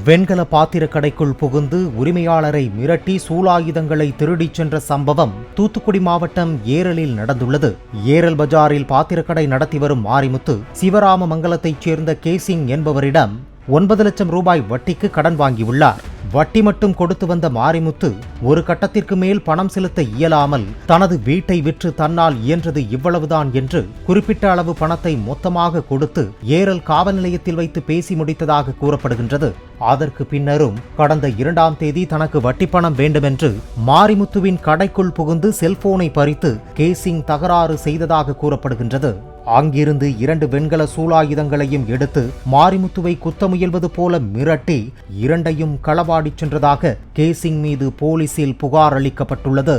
வெண்கல பாத்திர கடைக்குள் புகுந்து உரிமையாளரை மிரட்டி சூலாயுதங்களை திருடிச் சென்ற சம்பவம் தூத்துக்குடி மாவட்டம் ஏரலில் நடந்துள்ளது. ஏரல் பஜாரில் பாத்திரக்கடை நடத்தி வரும் மாரிமுத்து சிவராமமங்கலத்தைச் சேர்ந்த கேசிங் என்பவரிடம் 9 லட்சம் ரூபாய் வட்டிக்கு கடன் வாங்கியுள்ளார். வட்டி மட்டும் கொடுத்து வந்த மாரிமுத்து ஒரு கட்டத்திற்கு மேல் பணம் செலுத்த இயலாமல் தனது வீட்டை விற்று தன்னால் இயன்றது இவ்வளவுதான் என்று குறிப்பிட்ட அளவு பணத்தை மொத்தமாக கொடுத்து ஏரல் காவல் நிலையத்தில் வைத்து பேசி முடித்ததாக கூறப்படுகின்றது. அதற்கு பின்னரும் கடந்த 2ஆம் தேதி தனக்கு வட்டி பணம் வேண்டுமென்று மாரிமுத்துவின் கடைக்குள் புகுந்து செல்போனை பறித்து கேசிங் தகராறு செய்ததாக கூறப்படுகின்றது. அங்கிருந்து 2 வெண்கல சூலாயுதங்களையும் எடுத்து மாரிமுத்துவை குத்த முயல்வது போல மிரட்டி 2ஐயும் களவாடிச் சென்றதாக கேசிங் மீது போலீசில் புகார் அளிக்கப்பட்டுள்ளது.